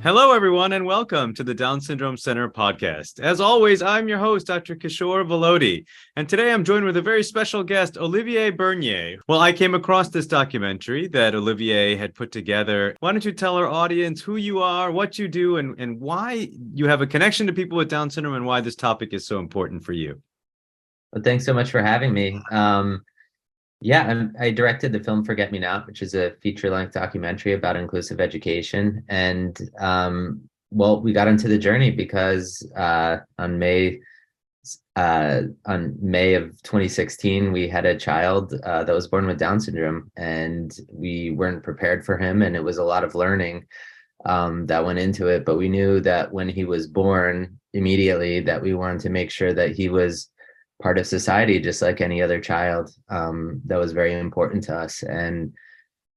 Hello, everyone, and welcome to the Down Syndrome Center podcast. As always, I'm your host, Dr. Kishore Velody, and today I'm joined with a very special guest, Olivier Bernier. Well, I came across this documentary that Olivier had put together. Why don't you tell our audience who you are, what you do, and why you have a connection to people with Down syndrome and why this topic is so important for you? Well, thanks so much for having me. I directed the film Forget Me Not, which is a feature-length documentary about inclusive education. And we got into the journey because on May of 2016, we had a child that was born with Down syndrome, and we weren't prepared for him, and it was a lot of learning that went into it. But we knew that when he was born, immediately, that we wanted to make sure that he was part of society, just like any other child. That was very important to us. And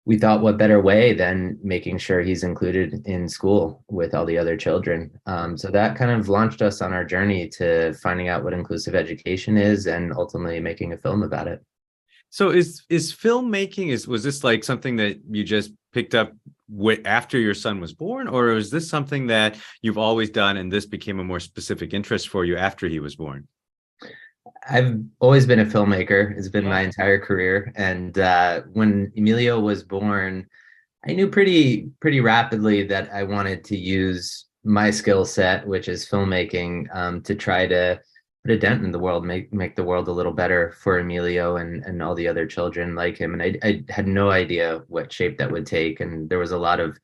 we thought, what better way than making sure he's included in school with all the other children. So that kind of launched us on our journey to finding out what inclusive education is and ultimately making a film about it. So is filmmaking, was this like something that you just picked up after your son was born, or is this something that you've always done and this became a more specific interest for you after he was born? I've always been a filmmaker. It's been my entire career. And when Emilio was born, I knew pretty rapidly that I wanted to use my skill set, which is filmmaking, to try to put a dent in the world, make the world a little better for Emilio and all the other children like him. And I had no idea what shape that would take. And there was a lot of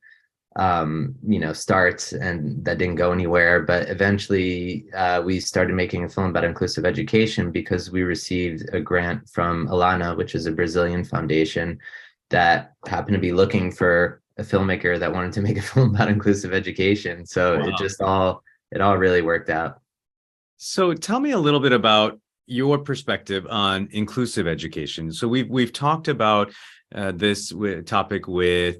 starts and that didn't go anywhere. But eventually we started making a film about inclusive education because we received a grant from Alana, which is a Brazilian foundation that happened to be looking for a filmmaker that wanted to make a film about inclusive education. So wow. It all really worked out. So tell me a little bit about your perspective on inclusive education. So we've talked about this topic with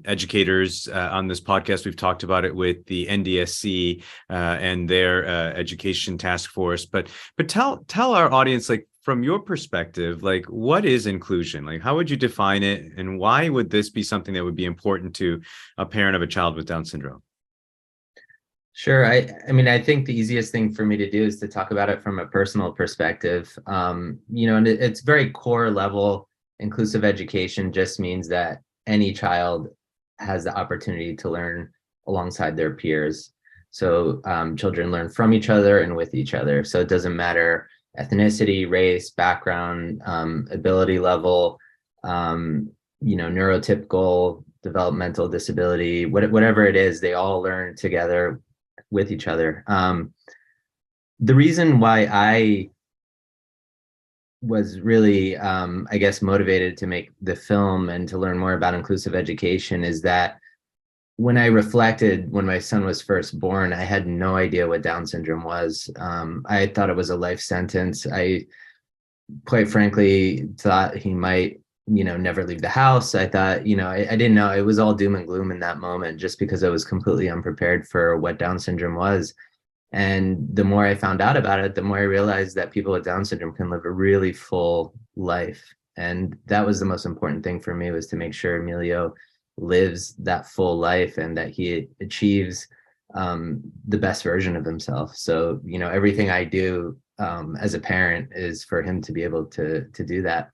educators on this podcast. We've talked about it with the NDSC and their education task force. But tell our audience, like, from your perspective, like, what is inclusion? Like, how would you define it, and why would this be something that would be important to a parent of a child with Down syndrome? Sure. I mean, I think the easiest thing for me to do is to talk about it from a personal perspective. And it's very core level. Inclusive education just means that any child has the opportunity to learn alongside their peers. So children learn from each other and with each other. So it doesn't matter ethnicity, race, background, ability level, neurotypical, developmental disability, whatever it is, they all learn together with each other. The reason why I was really, motivated to make the film and to learn more about inclusive education is that when I reflected when my son was first born, I had no idea what Down syndrome was. I thought it was a life sentence. I quite frankly thought he might, never leave the house. I thought, I didn't know. It was all doom and gloom in that moment just because I was completely unprepared for what Down syndrome was. And the more I found out about it, the more I realized that people with Down syndrome can live a really full life. And that was the most important thing for me, was to make sure Emilio lives that full life and that he achieves the best version of himself. So, everything I do as a parent is for him to be able to do that.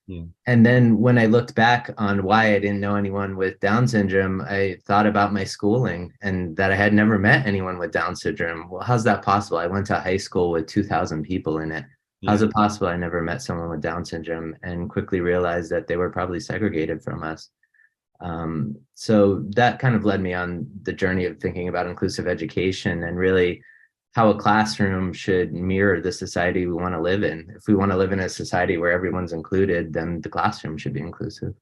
Yeah. And then when I looked back on why I didn't know anyone with Down syndrome, I thought about my schooling and that I had never met anyone with Down syndrome. Well, how's that possible? I went to high school with 2,000 people in it. How's it possible I never met someone with Down syndrome? And quickly realized that they were probably segregated from us. So that kind of led me on the journey of thinking about inclusive education and really how a classroom should mirror the society we want to live in. If we want to live in a society where everyone's included, then the classroom should be inclusive.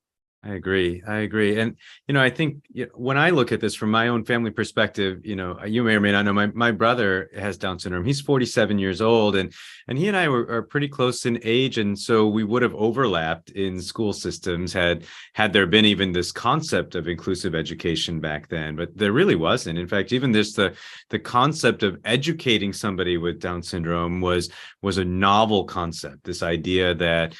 I agree. And, I think when I look at this from my own family perspective, you may or may not know, my brother has Down syndrome. He's 47 years old, and he and I are pretty close in age. And so we would have overlapped in school systems had there been even this concept of inclusive education back then, but there really wasn't. In fact, even the concept of educating somebody with Down syndrome was a novel concept, this idea that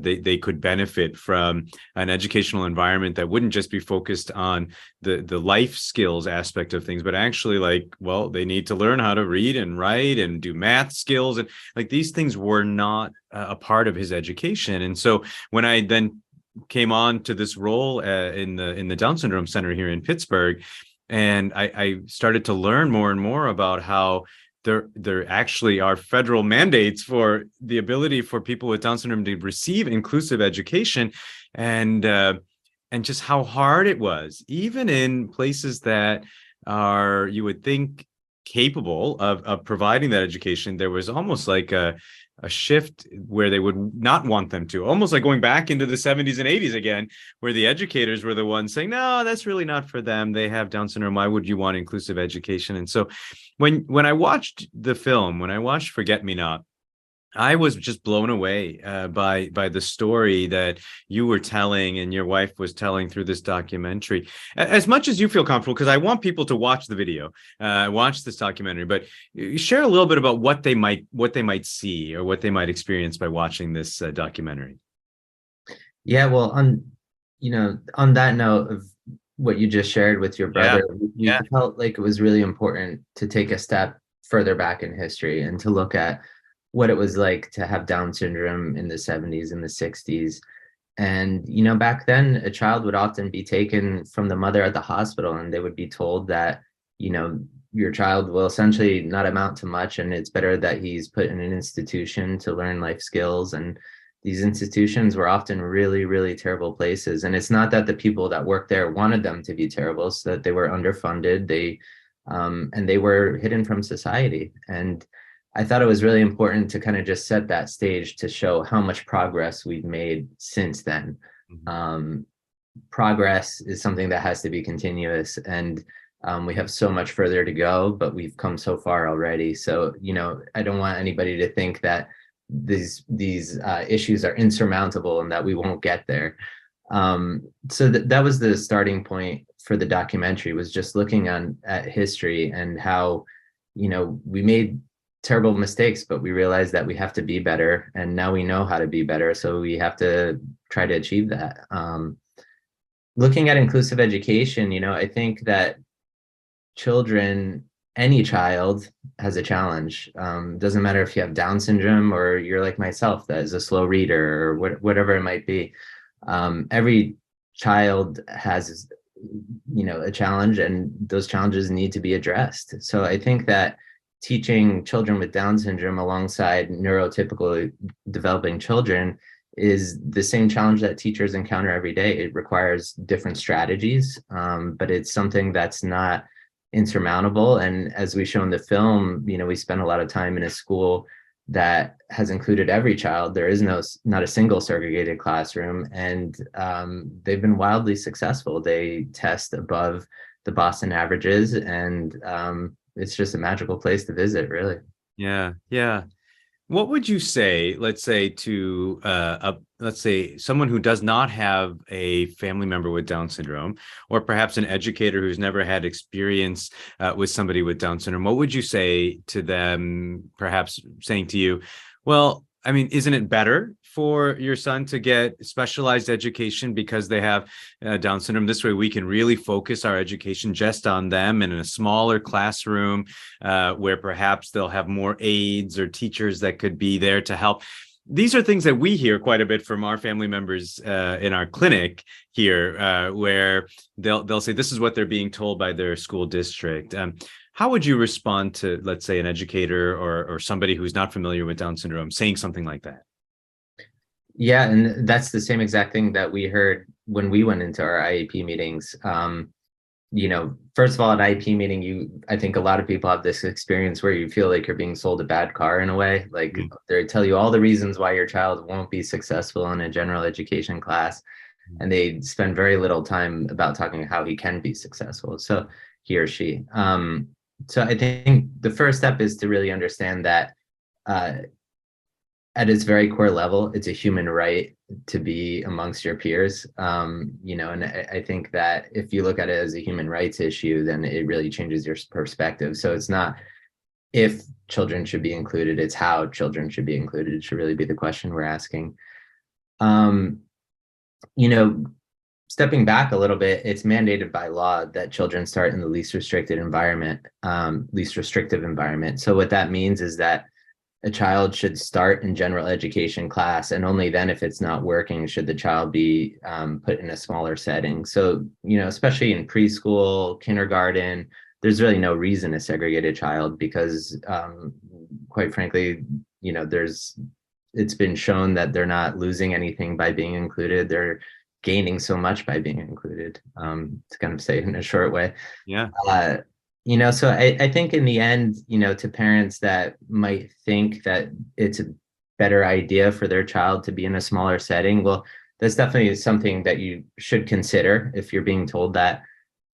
they could benefit from an education educational environment that wouldn't just be focused on the life skills aspect of things, but actually like, well, they need to learn how to read and write and do math skills, and like these things were not a part of his education. And so when I then came on to this role in the Down Syndrome Center here in Pittsburgh, and I started to learn more and more about how there actually are federal mandates for the ability for people with Down syndrome to receive inclusive education, and just how hard it was, even in places that are, you would think, capable of providing that education. There was almost like a shift where they would not want them to, almost like going back into the 70s and 80s again, where the educators were the ones saying, no, that's really not for them. They have Down syndrome. Why would you want inclusive education? And so when I watched the film, when I watched Forget Me Not, I was just blown away by the story that you were telling and your wife was telling through this documentary. As much as you feel comfortable, because I want people to watch the video, watch this documentary, but share a little bit about what they might see or what they might experience by watching this documentary. Yeah, well, on that note of what you just shared with your brother, we felt like it was really important to take a step further back in history and to look at what it was like to have Down syndrome in the 70s and the 60s. And, back then, a child would often be taken from the mother at the hospital, and they would be told that, your child will essentially not amount to much, and it's better that he's put in an institution to learn life skills. And these institutions were often really, really terrible places. And it's not that the people that worked there wanted them to be terrible, so that they were underfunded, and they were hidden from society. And I thought it was really important to kind of just set that stage to show how much progress we've made since then. Mm-hmm. Progress is something that has to be continuous, and we have so much further to go, but we've come so far already. So, I don't want anybody to think that these issues are insurmountable and that we won't get there. So that was the starting point for the documentary, was just looking at history and how, we made terrible mistakes, but we realized that we have to be better, and now we know how to be better, so we have to try to achieve that. Looking at inclusive education, I think that any child has a challenge. Doesn't matter if you have Down syndrome or you're like myself, that is a slow reader, or whatever it might be. Every child has, a challenge, and those challenges need to be addressed. So I think that teaching children with Down syndrome alongside neurotypically developing children is the same challenge that teachers encounter every day. It requires different strategies, but it's something that's not insurmountable. And as we show in the film, we spend a lot of time in a school that has included every child. There is not a single segregated classroom, and they've been wildly successful. They test above the Boston averages, and it's just a magical place to visit, really. Yeah. What would you say, let's say, to let's say someone who does not have a family member with Down syndrome, or perhaps an educator who's never had experience with somebody with Down syndrome? What would you say to them, perhaps saying to you, well, I mean, isn't it better for your son to get specialized education because they have Down syndrome? This way we can really focus our education just on them, and in a smaller classroom where perhaps they'll have more aides or teachers that could be there to help. These are things that we hear quite a bit from our family members in our clinic here, where they'll say this is what they're being told by their school district. How would you respond to, let's say, an educator or somebody who's not familiar with Down syndrome saying something like that? Yeah, and that's the same exact thing that we heard when we went into our IEP meetings. First of all, at IEP meeting, I think a lot of people have this experience where you feel like you're being sold a bad car in a way. Like, mm-hmm. They tell you all the reasons why your child won't be successful in a general education class, mm-hmm. and they spend very little time about talking how he can be successful. So he or she. So I think the first step is to really understand that at its very core level, it's a human right to be amongst your peers. And I think that if you look at it as a human rights issue, then it really changes your perspective. So it's not if children should be included, it's how children should be included. It should really be the question we're asking. stepping back a little bit, it's mandated by law that children start in the least restricted environment, least restrictive environment. So what that means is that a child should start in general education class, and only then, if it's not working, should the child be put in a smaller setting. So, especially in preschool, kindergarten, there's really no reason to segregate a child because, quite frankly, it's been shown that they're not losing anything by being included. They're gaining so much by being included, to kind of say it in a short way. Yeah. So I think in the end, to parents that might think that it's a better idea for their child to be in a smaller setting, well, that's definitely something that you should consider if you're being told that.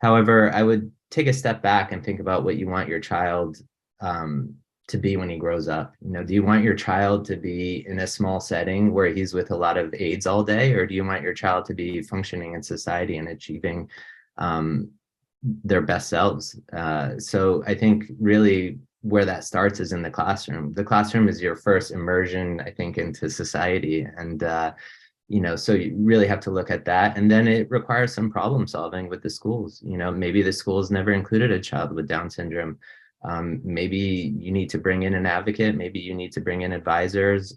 However, I would take a step back and think about what you want your child to be when he grows up. Do you want your child to be in a small setting where he's with a lot of aides all day, or do you want your child to be functioning in society and achieving their best selves? So I think really where that starts is in the classroom. The classroom is your first immersion, I think, into society. And, so you really have to look at that. And then it requires some problem solving with the schools. Maybe the schools never included a child with Down syndrome. Maybe you need to bring in an advocate, maybe you need to bring in advisors.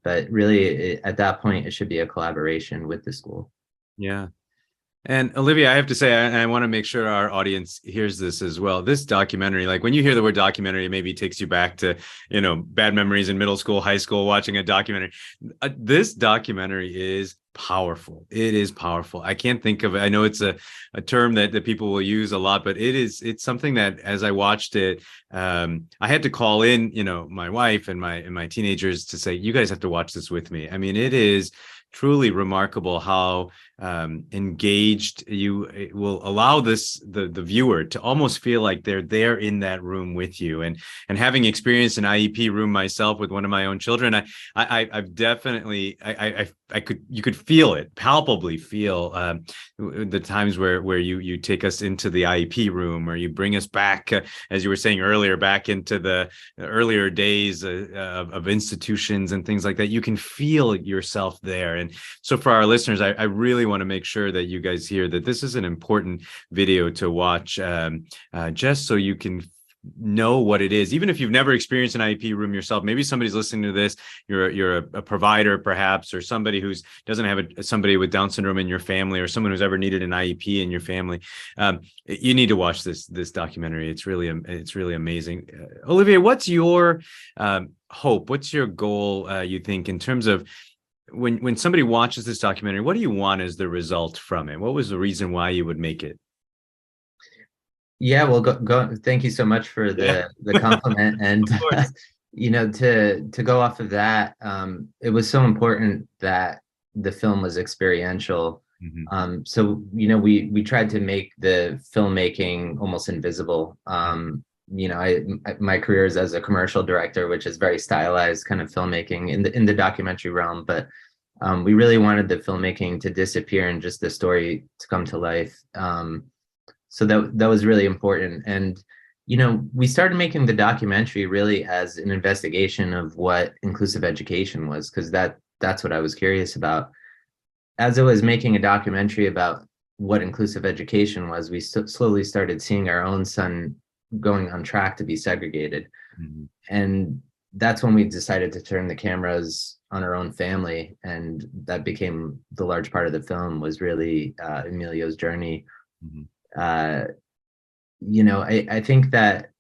But really, at that point, it should be a collaboration with the school. Yeah. And Olivia, I have to say, I want to make sure our audience hears this as well. This documentary, like when you hear the word documentary, it maybe takes you back to, bad memories in middle school, high school, watching a documentary. This documentary is powerful. It is powerful. I can't think of it. I know it's a term that people will use a lot, but it's something that as I watched it, I had to call in, my wife and my teenagers to say, you guys have to watch this with me. I mean, it is truly remarkable how engaged you will allow the viewer to almost feel like they're there in that room with you. And having experienced an IEP room myself with one of my own children, I've definitely you could feel it, palpably feel the times where you take us into the IEP room, or you bring us back, as you were saying earlier, back into the earlier days of institutions and things like that. You can feel yourself there. And so for our listeners, I really want to make sure that you guys hear that this is an important video to watch, just so you can know what it is. Even if you've never experienced an IEP room yourself, maybe somebody's listening to this, you're a provider perhaps, or somebody who's doesn't have somebody with Down syndrome in your family, or someone who's ever needed an IEP in your family. You need to watch this documentary. It's really amazing. Olivier, what's your hope? What's your goal, you think, in terms of when somebody watches this documentary? What do you want as the result from it? What was the reason why you would make it? Yeah, well, go. Thank you so much for the compliment. And to go off of that, it was so important that the film was experiential. Mm-hmm. So we tried to make the filmmaking almost invisible. My career is as a commercial director, which is very stylized kind of filmmaking in the documentary realm, but we really wanted the filmmaking to disappear and just the story to come to life. So that was really important. And we started making the documentary really as an investigation of what inclusive education was, because that's what I was curious about. As I was making a documentary about what inclusive education was, we slowly started seeing our own son going on track to be segregated. Mm-hmm. And that's when we decided to turn the cameras on our own family. And that became the large part of the film, was really Emilio's journey. Mm-hmm. I think that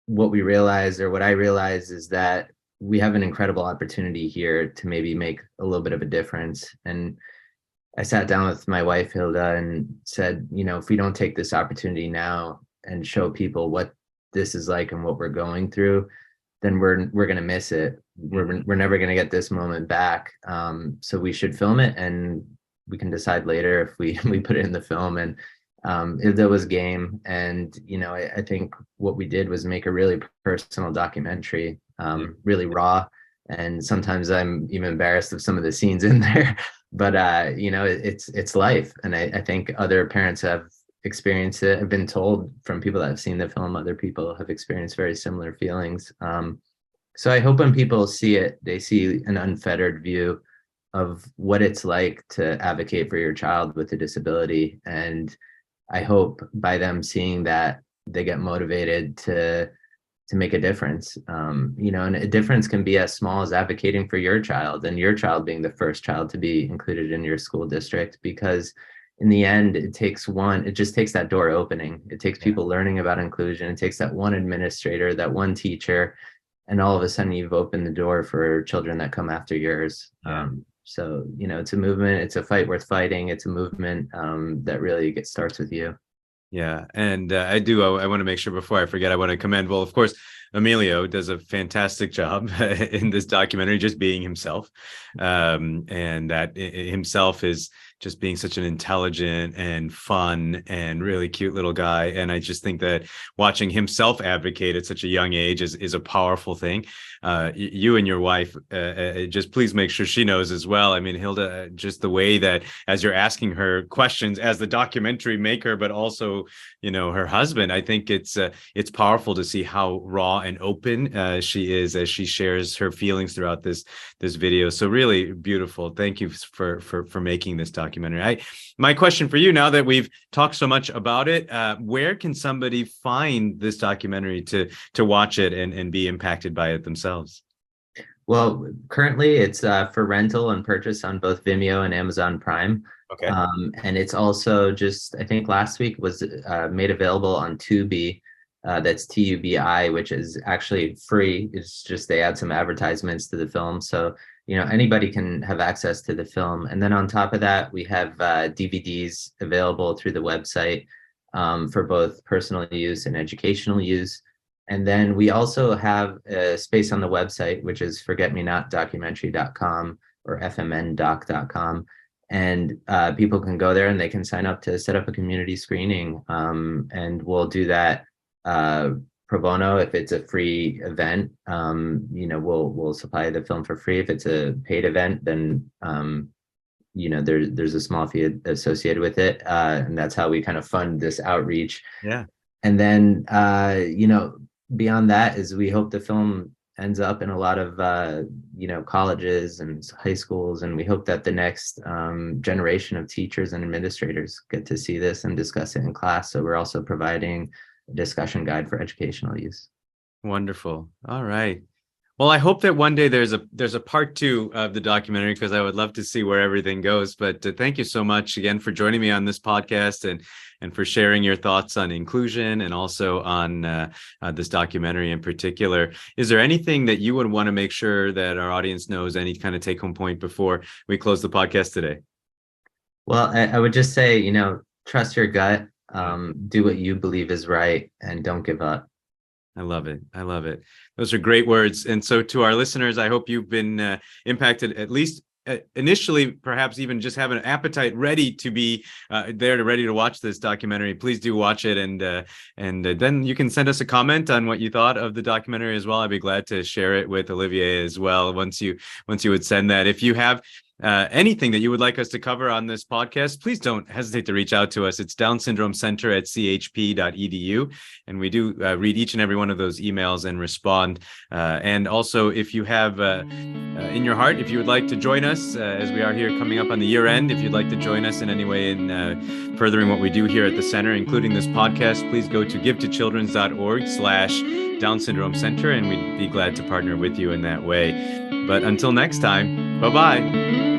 what we realized, or what I realized, is that we have an incredible opportunity here to maybe make a little bit of a difference. And I sat down with my wife, Hilda, and said, if we don't take this opportunity now and show people what this is like and what we're going through, then we're going to miss it. We're never going to get this moment back. So we should film it, and we can decide later if we put it in the film. And Hilda was game. And, I think what we did was make a really personal documentary, really raw. And sometimes I'm even embarrassed of some of the scenes in there, but it's life. And I think other parents have experienced it. I've been told from people that have seen the film, other people have experienced very similar feelings. So I hope when people see it, they see an unfettered view of what it's like to advocate for your child with a disability. And I hope by them seeing that, they get motivated to make a difference. And a difference can be as small as advocating for your child, and your child being the first child to be included in your school district, because in the end, it just takes that door opening. It takes people learning about inclusion. It takes that one administrator, that one teacher, and all of a sudden you've opened the door for children that come after yours. So, it's a movement, it's a fight worth fighting. It's a movement that really starts with you. Yeah. And I want to make sure before I forget, I want to commend, well, of course, Emilio does a fantastic job in this documentary, just being himself. And that himself is just being such an intelligent and fun and really cute little guy. And I just think that watching himself advocate at such a young age is a powerful thing. You and your wife, just please make sure she knows as well. I mean, Hilda, just the way that as you're asking her questions as the documentary maker, but also, her husband, I think it's powerful to see how raw and open she is as she shares her feelings throughout this video. So really beautiful. Thank you for making this documentary. My question for you, now that we've talked so much about it, where can somebody find this documentary to watch it and be impacted by it themselves? Well, currently it's for rental and purchase on both Vimeo and Amazon Prime. Okay. And it's also just, I think last week was made available on Tubi. That's TUBI, which is actually free. It's just they add some advertisements to the film. So, anybody can have access to the film. And then on top of that, we have DVDs available through the website for both personal use and educational use. And then we also have a space on the website, which is forgetmenotdocumentary.com or fmndoc.com. And people can go there and they can sign up to set up a community screening. And we'll do that pro bono. If it's a free event, we'll supply the film for free. If it's a paid event, then there's a small fee associated with it, and that's how we kind of fund this outreach. Yeah. And then beyond that is we hope the film ends up in a lot of colleges and high schools, and we hope that the next generation of teachers and administrators get to see this and discuss it in class. So we're also providing a discussion guide for educational use. Wonderful. All right. Well, I hope that one day there's a part 2 of the documentary, because I would love to see where everything goes. But thank you so much again for joining me on this podcast and for sharing your thoughts on inclusion and also on this documentary in particular. Is there anything that you would want to make sure that our audience knows, any kind of take-home point before we close the podcast today? Well, I would just say, trust your gut, do what you believe is right, and don't give up. I love it. I love it. Those are great words. And so to our listeners, I hope you've been impacted, at least initially, perhaps even just have an appetite ready to be ready to watch this documentary. Please do watch it. And then you can send us a comment on what you thought of the documentary as well. I'd be glad to share it with Olivier as well once you would send that. If you have anything that you would like us to cover on this podcast, please don't hesitate to reach out to us. It's Down Syndrome Center at chp.edu. And we do read each and every one of those emails and respond. And also, if you have in your heart, if you would like to join us as we are here coming up on the year end, if you'd like to join us in any way in furthering what we do here at the center, including this podcast, please go to givetochildrens.org/Down Syndrome Center, and we'd be glad to partner with you in that way. But until next time, bye-bye.